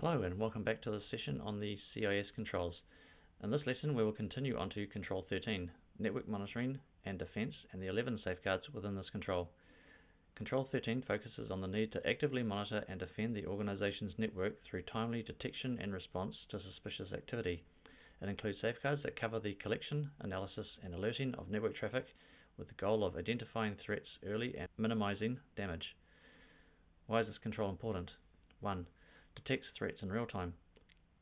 Hello and welcome back to this session on the CIS controls. In this lesson we will continue on to Control 13, Network Monitoring and Defense, and the 11 safeguards within this control. Control 13 focuses on the need to actively monitor and defend the organization's network through timely detection and response to suspicious activity. It includes safeguards that cover the collection, analysis, and alerting of network traffic with the goal of identifying threats early and minimizing damage. Why is this control important? 1. Detects threats in real time.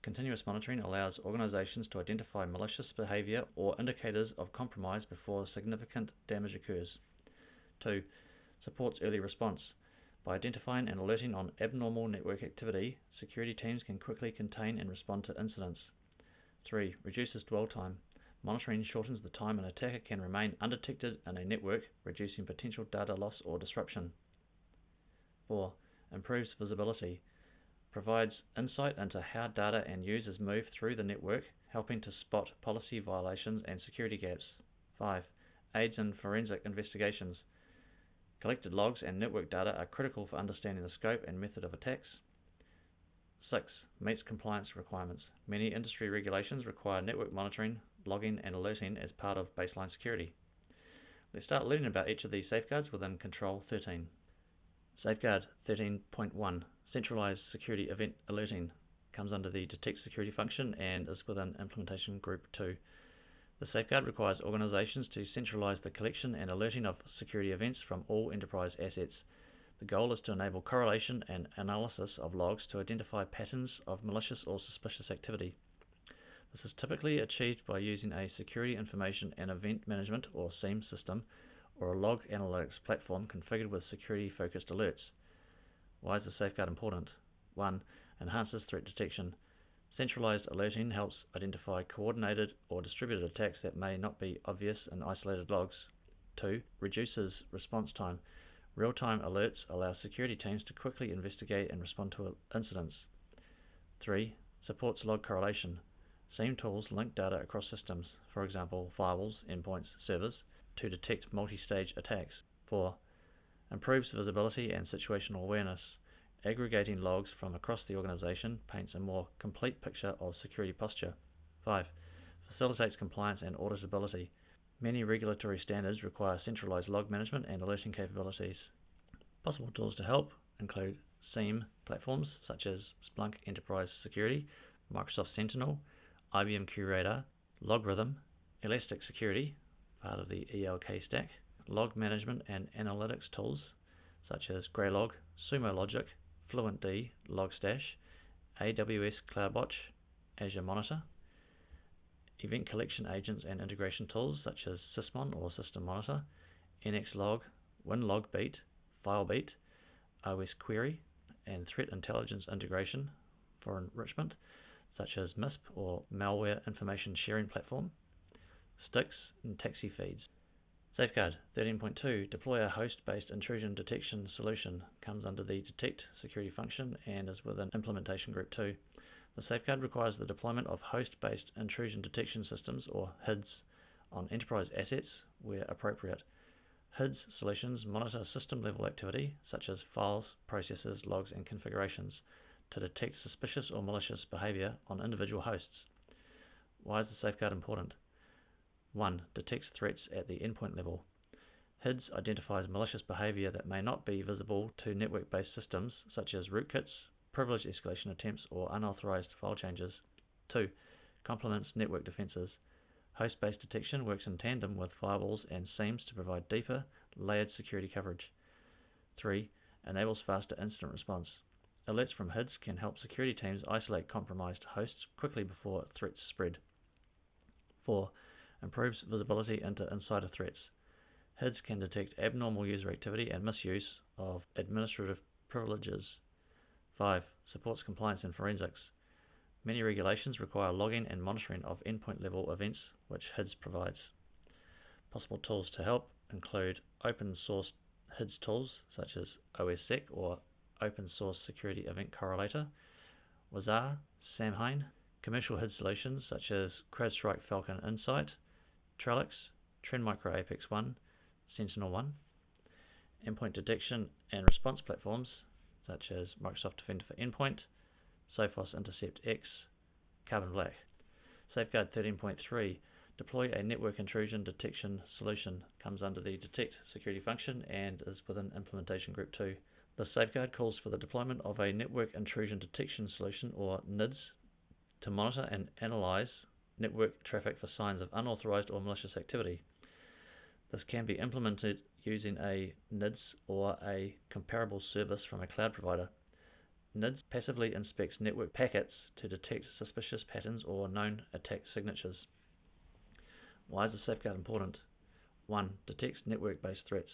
Continuous monitoring allows organizations to identify malicious behavior or indicators of compromise before significant damage occurs. 2. Supports early response. By identifying and alerting on abnormal network activity, security teams can quickly contain and respond to incidents. 3. Reduces dwell time. Monitoring shortens the time an attacker can remain undetected in a network, reducing potential data loss or disruption. 4. Improves visibility. Provides insight into how data and users move through the network, helping to spot policy violations and security gaps. 5. Aids in forensic investigations. Collected logs and network data are critical for understanding the scope and method of attacks. 6. Meets compliance requirements. Many industry regulations require network monitoring, logging, and alerting as part of baseline security. Let's start learning about each of these safeguards within Control 13. Safeguard 13.1. Centralized Security Event Alerting comes under the Detect Security function and is within Implementation Group 2. The safeguard requires organizations to centralize the collection and alerting of security events from all enterprise assets. The goal is to enable correlation and analysis of logs to identify patterns of malicious or suspicious activity. This is typically achieved by using a Security Information and Event Management or SIEM system or a log analytics platform configured with security-focused alerts. Why is the safeguard important? 1. Enhances threat detection. Centralized alerting helps identify coordinated or distributed attacks that may not be obvious in isolated logs. 2. Reduces response time. Real-time alerts allow security teams to quickly investigate and respond to incidents. 3. Supports log correlation. SIEM tools link data across systems, for example firewalls, endpoints, servers, to detect multi-stage attacks. 4. Improves visibility and situational awareness. Aggregating logs from across the organization paints a more complete picture of security posture. 5. Facilitates compliance and auditability. Many regulatory standards require centralized log management and alerting capabilities. Possible tools to help include SIEM platforms such as Splunk Enterprise Security, Microsoft Sentinel, IBM QRadar, LogRhythm, Elastic Security, part of the ELK stack, log management and analytics tools such as Graylog, Sumo Logic, FluentD, Logstash, AWS CloudWatch, Azure Monitor, event collection agents and integration tools such as Sysmon or System Monitor, NXLog, WinLogBeat, FileBeat, OS Query, and threat intelligence integration for enrichment such as MISP or Malware Information Sharing Platform, STIX, and taxi feeds. Safeguard 13.2. Deploy a host-based intrusion detection solution comes under the Detect Security function and is within Implementation Group 2. The safeguard requires the deployment of host-based intrusion detection systems, or HIDs, on enterprise assets where appropriate. HIDs solutions monitor system-level activity, such as files, processes, logs, and configurations, to detect suspicious or malicious behavior on individual hosts. Why is the safeguard important? 1. Detects threats at the endpoint level. HIDs identifies malicious behavior that may not be visible to network-based systems, such as rootkits, privilege escalation attempts, or unauthorized file changes. 2. Complements network defenses. Host-based detection works in tandem with firewalls and SIEMs to provide deeper, layered security coverage. 3. Enables faster incident response. Alerts from HIDs can help security teams isolate compromised hosts quickly before threats spread. 4. Improves visibility into insider threats. HIDs can detect abnormal user activity and misuse of administrative privileges. 5. Supports compliance and forensics. Many regulations require logging and monitoring of endpoint-level events, which HIDs provides. Possible tools to help include open-source HIDs tools such as OSSEC or Open Source Security Event Correlator, Wazar, Samhain, commercial HID solutions such as CrowdStrike Falcon Insight, Trellix, Trend Micro Apex 1, Sentinel-1, endpoint detection and response platforms such as Microsoft Defender for Endpoint, Sophos Intercept X, Carbon Black. Safeguard 13.3, deploy a network intrusion detection solution, comes under the Detect security function and is within Implementation Group 2. The safeguard calls for the deployment of a network intrusion detection solution, or NIDS, to monitor and analyze network traffic for signs of unauthorized or malicious activity. This can be implemented using a NIDS or a comparable service from a cloud provider. NIDS passively inspects network packets to detect suspicious patterns or known attack signatures. Why is the safeguard important? 1. Detects network-based threats.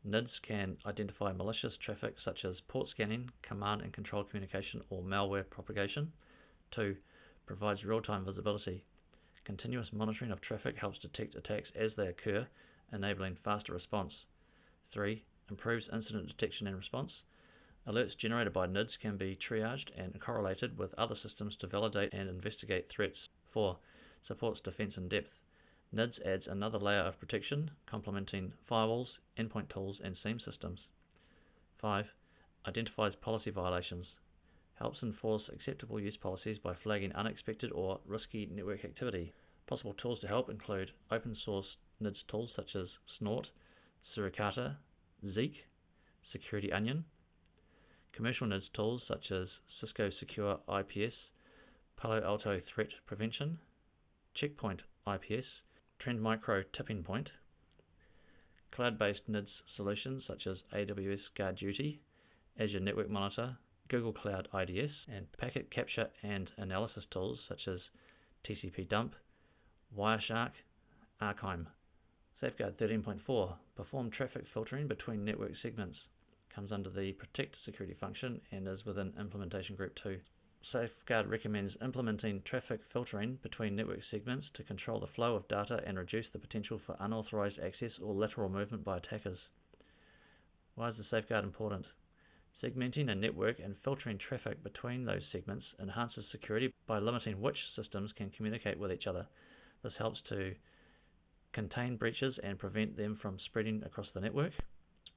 NIDS can identify malicious traffic such as port scanning, command and control communication, or malware propagation. 2. Provides real-time visibility. Continuous monitoring of traffic helps detect attacks as they occur, enabling faster response. 3. Improves incident detection and response. Alerts generated by NIDS can be triaged and correlated with other systems to validate and investigate threats. 4. Supports defense in depth. NIDS adds another layer of protection, complementing firewalls, endpoint tools, and SIEM systems. 5. Identifies policy violations. Helps enforce acceptable use policies by flagging unexpected or risky network activity. Possible tools to help include open source NIDS tools such as Snort, Suricata, Zeek, Security Onion, commercial NIDS tools such as Cisco Secure IPS, Palo Alto Threat Prevention, Checkpoint IPS, Trend Micro Tipping Point, cloud-based NIDS solutions such as AWS GuardDuty, Azure Network Monitor, Google Cloud IDS, and packet capture and analysis tools such as TCP Dump, Wireshark, Archime. Safeguard 13.4, perform traffic filtering between network segments, comes under the Protect security function and is within Implementation Group 2. Safeguard recommends implementing traffic filtering between network segments to control the flow of data and reduce the potential for unauthorized access or lateral movement by attackers. Why is the safeguard important? Segmenting a network and filtering traffic between those segments enhances security by limiting which systems can communicate with each other. This helps to contain breaches and prevent them from spreading across the network.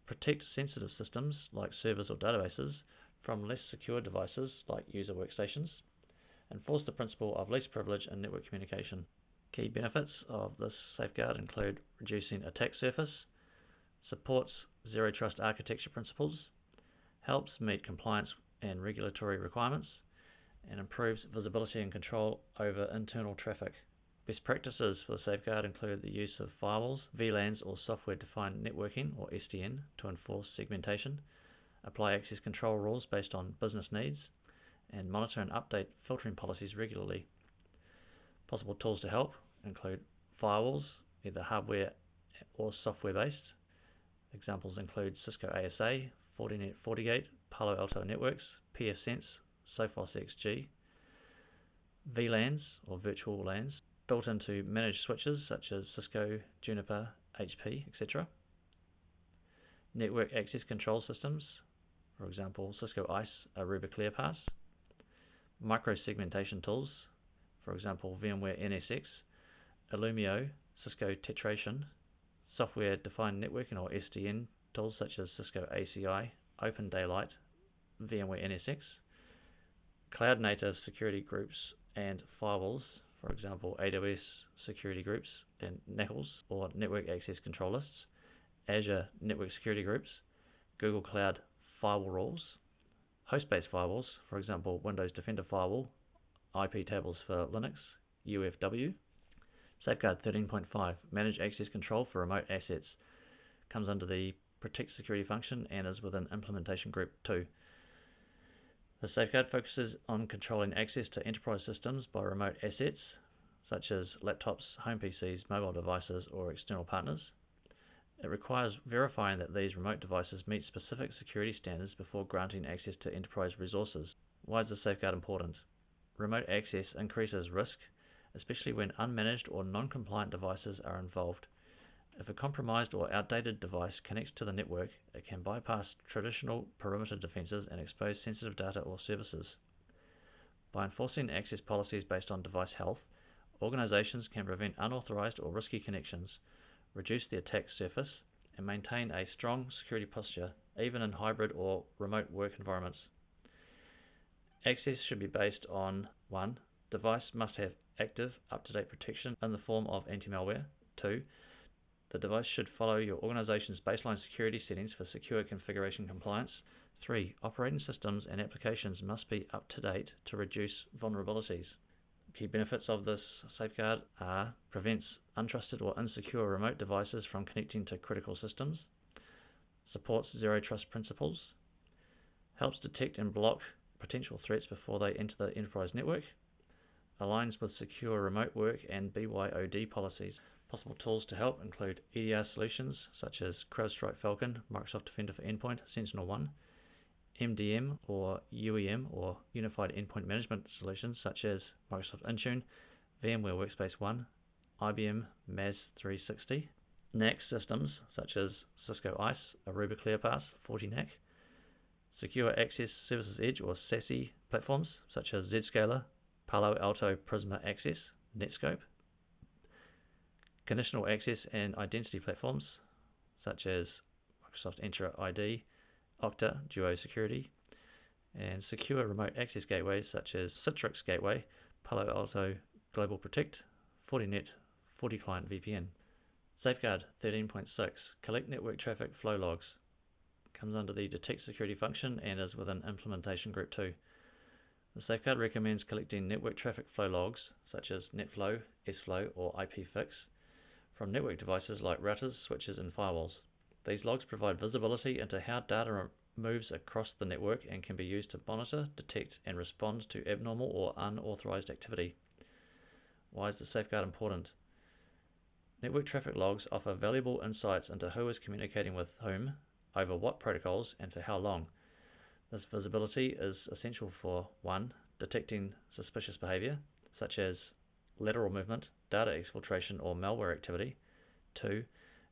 Protect sensitive systems like servers or databases from less secure devices like user workstations. Enforce the principle of least privilege in network communication. Key benefits of this safeguard include reducing attack surface, supports zero trust architecture principles, helps meet compliance and regulatory requirements, and improves visibility and control over internal traffic. Best practices for the safeguard include the use of firewalls, VLANs or software-defined networking or SDN to enforce segmentation, apply access control rules based on business needs, and monitor and update filtering policies regularly. Possible tools to help include firewalls, either hardware or software-based. Examples include Cisco ASA, Fortinet FortiGate, Palo Alto Networks, pfSense, Sophos XG, VLANs or virtual LANs, built into managed switches such as Cisco, Juniper, HP, etc. Network access control systems, for example Cisco ICE, Aruba ClearPass. Micro-segmentation tools, for example VMware NSX, Illumio, Cisco Tetration. Software-defined networking or SDN tools such as Cisco ACI, Open Daylight, VMware NSX. Cloud-native security groups and firewalls, for example AWS security groups and NACLs or network access control lists. Azure network security groups, Google Cloud firewall rules, host-based firewalls, for example Windows Defender Firewall, IP tables for Linux, UFW. Safeguard 13.5, manage access control for remote assets, comes under the Protect security function and is within Implementation Group 2. The safeguard focuses on controlling access to enterprise systems by remote assets, such as laptops, home PCs, mobile devices, or external partners. It requires verifying that these remote devices meet specific security standards before granting access to enterprise resources. Why is the safeguard important? Remote access increases risk, especially when unmanaged or non-compliant devices are involved. If a compromised or outdated device connects to the network, it can bypass traditional perimeter defenses and expose sensitive data or services. By enforcing access policies based on device health, organizations can prevent unauthorized or risky connections, reduce the attack surface, and maintain a strong security posture, even in hybrid or remote work environments. Access should be based on 1. Device must have active, up-to-date protection in the form of anti-malware. 2. The device should follow your organization's baseline security settings for secure configuration compliance. 3. Operating systems and applications must be up to date to reduce vulnerabilities. Key benefits of this safeguard are: prevents untrusted or insecure remote devices from connecting to critical systems, supports zero trust principles, helps detect and block potential threats before they enter the enterprise network, aligns with secure remote work and BYOD policies. Possible tools to help include EDR solutions such as CrowdStrike Falcon, Microsoft Defender for Endpoint, Sentinel-1, MDM or UEM or Unified Endpoint Management solutions such as Microsoft Intune, VMware Workspace ONE, IBM MAS 360, NAC systems such as Cisco ICE, Aruba ClearPass, FortiNAC, Secure Access Services Edge or SASE platforms such as Zscaler, Palo Alto Prisma Access, Netscope, conditional access and identity platforms such as Microsoft Entra ID, Okta, Duo Security, and secure remote access gateways such as Citrix Gateway, Palo Alto Global Protect, Fortinet, FortiClient VPN. Safeguard 13.6 Collect network traffic flow logs. Comes under the Detect Security function and is within Implementation Group 2. The safeguard recommends collecting network traffic flow logs such as NetFlow, SFlow, or IPFix from network devices like routers, switches, and firewalls. These logs provide visibility into how data moves across the network and can be used to monitor, detect, and respond to abnormal or unauthorized activity. Why is the safeguard important? Network traffic logs offer valuable insights into who is communicating with whom, over what protocols, and for how long. This visibility is essential for 1. Detecting suspicious behavior, such as lateral movement, data exfiltration, or malware activity. 2.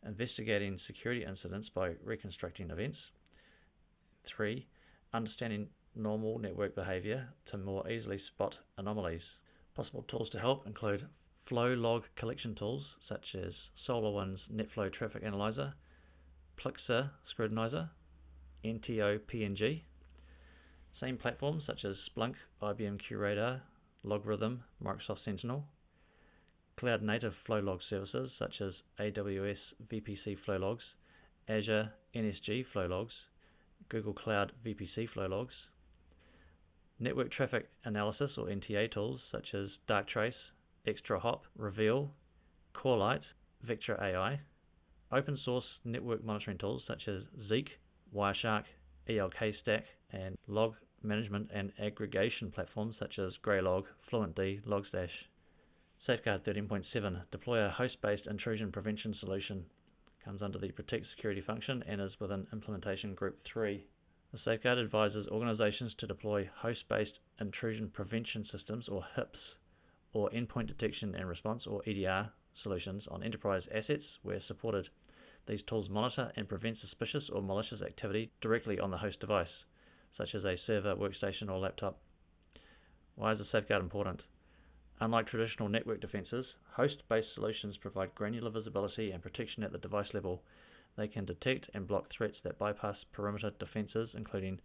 Investigating security incidents by reconstructing events. 3. Understanding normal network behavior to more easily spot anomalies. Possible tools to help include flow log collection tools such as SolarWinds NetFlow Traffic Analyzer, Plixer Scrutinizer, NTO PNG. Same platforms such as Splunk, IBM QRadar, Logarithm, Microsoft Sentinel. Cloud native flow log services such as AWS VPC flow logs, Azure NSG flow logs, Google Cloud VPC flow logs. Network traffic analysis or NTA tools such as Darktrace, ExtraHop, Reveal, Corelight, Vectra AI. Open source network monitoring tools such as Zeek, Wireshark, ELK Stack, and log management and aggregation platforms such as Greylog, FluentD, Logstash. Safeguard 13.7 Deploy a host-based intrusion prevention solution. Comes under the Protect Security function and is within Implementation Group 3. The safeguard advises organizations to deploy host-based intrusion prevention systems or HIPS, or Endpoint Detection and Response or EDR solutions on enterprise assets where supported. These tools monitor and prevent suspicious or malicious activity directly on the host device, such as a server, workstation, or laptop. Why is the safeguard important? Unlike traditional network defenses, host-based solutions provide granular visibility and protection at the device level. They can detect and block threats that bypass perimeter defenses, including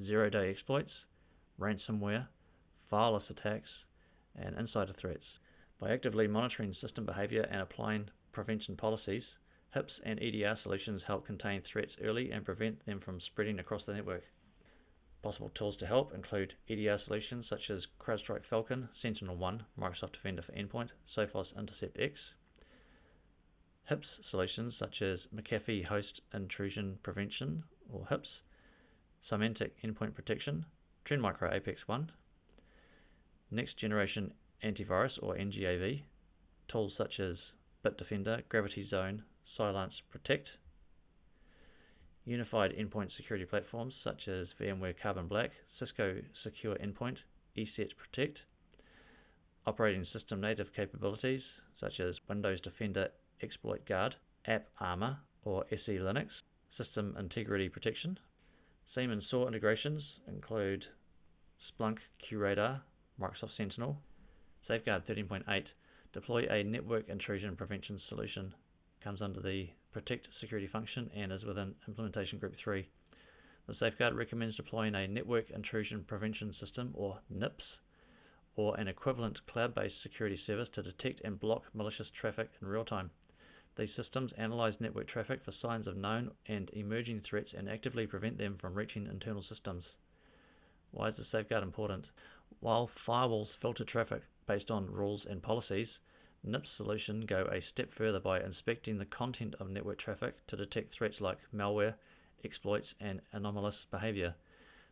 zero-day exploits, ransomware, fileless attacks, and insider threats. By actively monitoring system behavior and applying prevention policies, HIPS and EDR solutions help contain threats early and prevent them from spreading across the network. Possible tools to help include EDR solutions such as CrowdStrike Falcon, Sentinel-1, Microsoft Defender for Endpoint, Sophos Intercept X. HIPS solutions such as McAfee Host Intrusion Prevention or HIPS, Symantec Endpoint Protection, Trend Micro Apex 1. Next Generation Antivirus or NGAV, tools such as Bitdefender, Gravity Zone, Silence Protect. Unified endpoint security platforms such as VMware Carbon Black, Cisco Secure Endpoint, ESET Protect. Operating system native capabilities such as Windows Defender Exploit Guard, App Armor or SE Linux, System Integrity Protection. SIEM and SOAR integrations include Splunk, QRadar, Microsoft Sentinel. Safeguard 13.8 Deploy a network intrusion prevention solution. Comes under the Protect Security function and is within Implementation Group 3. The safeguard recommends deploying a Network Intrusion Prevention System, or NIPS, or an equivalent cloud-based security service to detect and block malicious traffic in real time. These systems analyze network traffic for signs of known and emerging threats and actively prevent them from reaching internal systems. Why is the safeguard important? While firewalls filter traffic based on rules and policies, NIPS solutions go a step further by inspecting the content of network traffic to detect threats like malware, exploits, and anomalous behavior.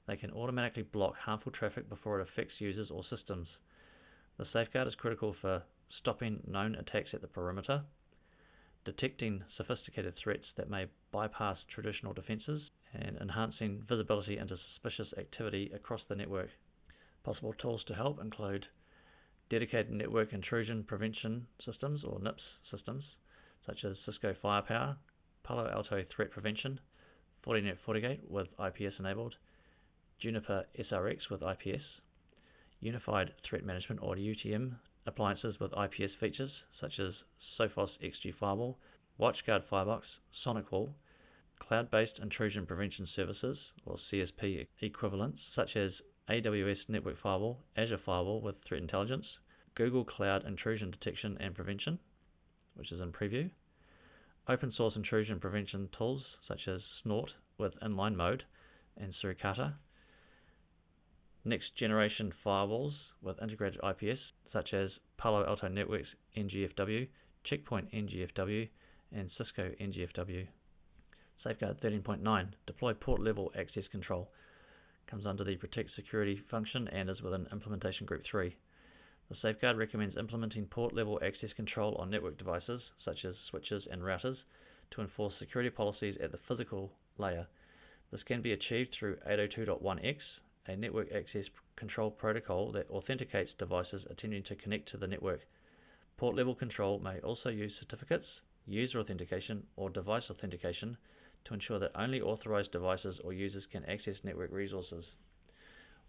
They can automatically block harmful traffic before it affects users or systems. The safeguard is critical for stopping known attacks at the perimeter, detecting sophisticated threats that may bypass traditional defenses, and enhancing visibility into suspicious activity across the network. Possible tools to help include dedicated network intrusion prevention systems, or NIPS systems, such as Cisco Firepower, Palo Alto Threat Prevention, Fortinet FortiGate with IPS enabled, Juniper SRX with IPS, Unified Threat Management, or UTM, appliances with IPS features such as Sophos XG Firewall, WatchGuard Firebox, SonicWall, cloud-based intrusion prevention services, or CSP equivalents, such as AWS Network Firewall, Azure Firewall with Threat Intelligence, Google Cloud Intrusion Detection and Prevention, which is in preview, open source intrusion prevention tools such as Snort with inline mode and Suricata, next generation firewalls with integrated IPS such as Palo Alto Networks NGFW, Checkpoint NGFW, and Cisco NGFW. Safeguard 13.9, deploy port level access control, comes under the Protect Security function and is within Implementation Group 3. The safeguard recommends implementing port level access control on network devices such as switches and routers to enforce security policies at the physical layer. This can be achieved through 802.1x, a network access control protocol that authenticates devices attempting to connect to the network. Port level control may also use certificates, user authentication, or device authentication to ensure that only authorized devices or users can access network resources.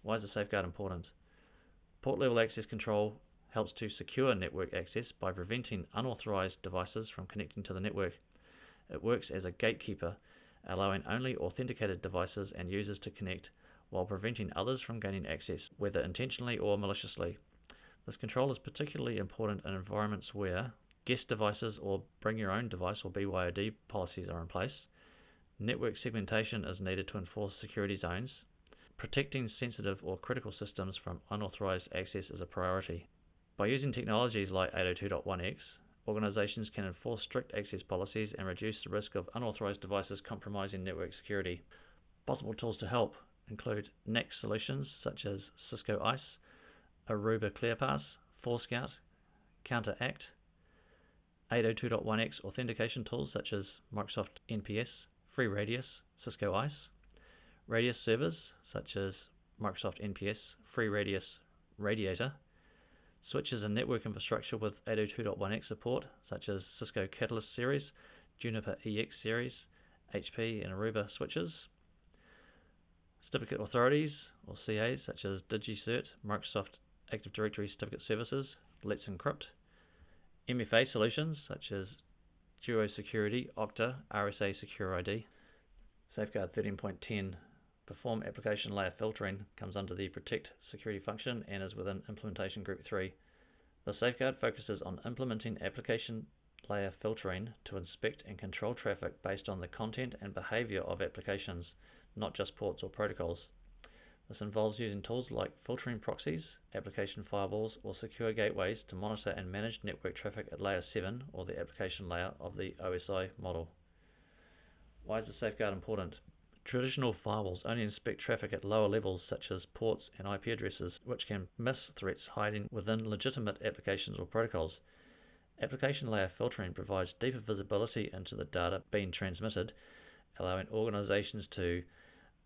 Why is the safeguard important? Port level access control helps to secure network access by preventing unauthorized devices from connecting to the network. It works as a gatekeeper, allowing only authenticated devices and users to connect while preventing others from gaining access, whether intentionally or maliciously. This control is particularly important in environments where guest devices or bring your own device, or BYOD, policies are in place. Network segmentation is needed to enforce security zones. Protecting sensitive or critical systems from unauthorized access is a priority. By using technologies like 802.1x, organizations can enforce strict access policies and reduce the risk of unauthorized devices compromising network security. Possible tools to help include NAC solutions such as Cisco ICE, Aruba ClearPass, Forescout, Counteract, 802.1x authentication tools such as Microsoft NPS, FreeRadius, Cisco ICE, Radius servers such as Microsoft NPS, FreeRadius Radiator, switches and network infrastructure with 802.1x support such as Cisco Catalyst series, Juniper EX series, HP and Aruba switches, certificate authorities or CAs such as DigiCert, Microsoft Active Directory Certificate Services, Let's Encrypt, MFA solutions such as Duo Security, Okta, RSA Secure ID. Safeguard 13.10, perform application layer filtering, comes under the Protect Security function and is within Implementation Group 3. The safeguard focuses on implementing application layer filtering to inspect and control traffic based on the content and behavior of applications, not just ports or protocols. This involves using tools like filtering proxies, application firewalls, or secure gateways to monitor and manage network traffic at layer 7, or the application layer of the OSI model. Why is the safeguard important? Traditional firewalls only inspect traffic at lower levels such as ports and IP addresses, which can miss threats hiding within legitimate applications or protocols. Application layer filtering provides deeper visibility into the data being transmitted, allowing organizations to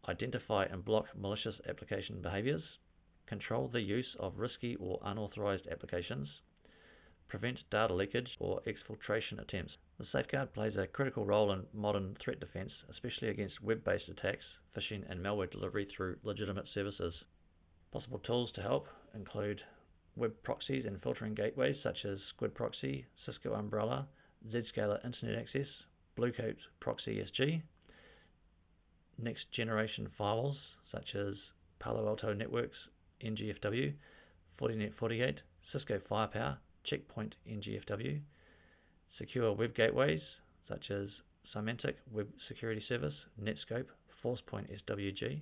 identify and block malicious application behaviors, control the use of risky or unauthorized applications, prevent data leakage or exfiltration attempts. The safeguard plays a critical role in modern threat defense, especially against web-based attacks, phishing, and malware delivery through legitimate services. Possible tools to help include web proxies and filtering gateways such as Squid Proxy, Cisco Umbrella, Zscaler Internet Access, Bluecoat Proxy SG, next generation firewalls such as Palo Alto Networks NGFW, Fortinet FortiGate, Cisco Firepower, Checkpoint NGFW, secure web gateways such as Symantec Web Security Service, Netscope, Forcepoint SWG,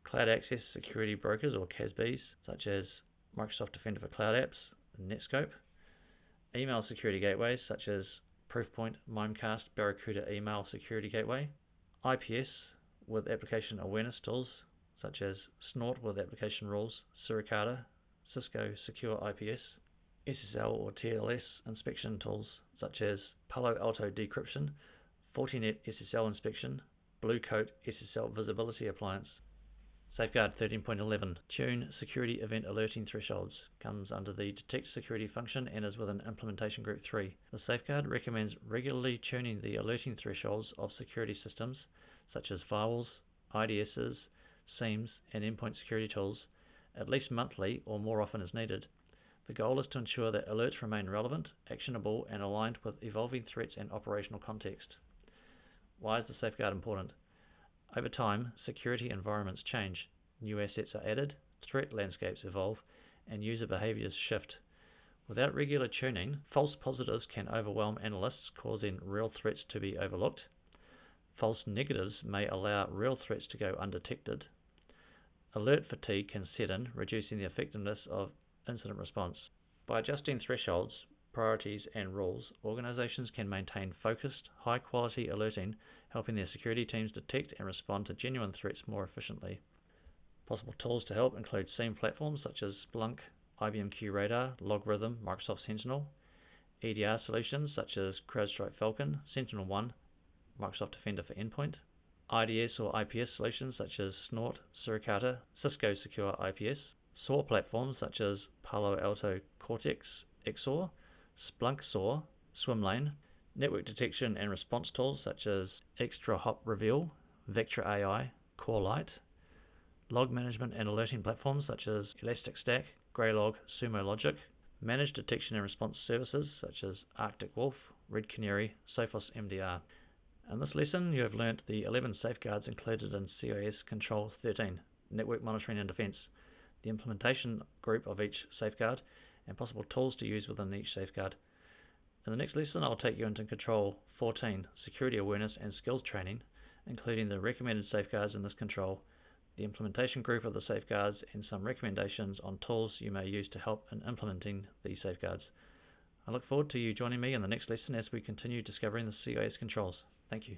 cloud access security brokers or CASBs such as Microsoft Defender for Cloud Apps, Netscope, email security gateways such as Proofpoint, Mimecast, Barracuda Email Security Gateway, IPS with application awareness tools such as Snort with application rules, Suricata, Cisco Secure IPS, SSL or TLS inspection tools such as Palo Alto Decryption, Fortinet SSL Inspection, Blue Coat SSL Visibility Appliance. Safeguard 13.11 Tune Security Event Alerting Thresholds comes under the Detect Security function and is within Implementation Group 3. The safeguard recommends regularly tuning the alerting thresholds of security systems such as firewalls, IDSs, SIEMs, and endpoint security tools at least monthly or more often as needed. The goal is to ensure that alerts remain relevant, actionable, and aligned with evolving threats and operational context. Why is the safeguard important? Over time, security environments change, new assets are added, threat landscapes evolve, and user behaviors shift. Without regular tuning, false positives can overwhelm analysts, causing real threats to be overlooked. False negatives may allow real threats to go undetected. Alert fatigue can set in, reducing the effectiveness of incident response. By adjusting thresholds, priorities, and rules, organizations can maintain focused, high-quality alerting, helping their security teams detect and respond to genuine threats more efficiently. Possible tools to help include SIEM platforms such as Splunk, IBM QRadar, LogRhythm, Microsoft Sentinel, EDR solutions such as CrowdStrike Falcon, SentinelOne, Microsoft Defender for Endpoint, IDS or IPS solutions such as Snort, Suricata, Cisco Secure IPS, SOAR platforms such as Palo Alto Cortex XOR, Splunk SOAR, Swimlane, network detection and response tools such as Extra Hop Reveal, Vectra AI, CoreLight, log management and alerting platforms such as ElasticStack, Graylog, Sumo Logic, managed detection and response services such as Arctic Wolf, Red Canary, Sophos MDR. In this lesson, you have learnt the 11 safeguards included in CIS Control 13, Network Monitoring and Defense, the implementation group of each safeguard, and possible tools to use within each safeguard. In the next lesson, I'll take you into Control 14, Security Awareness and Skills Training, including the recommended safeguards in this control, the implementation group of the safeguards, and some recommendations on tools you may use to help in implementing these safeguards. I look forward to you joining me in the next lesson as we continue discovering the CIS controls. Thank you.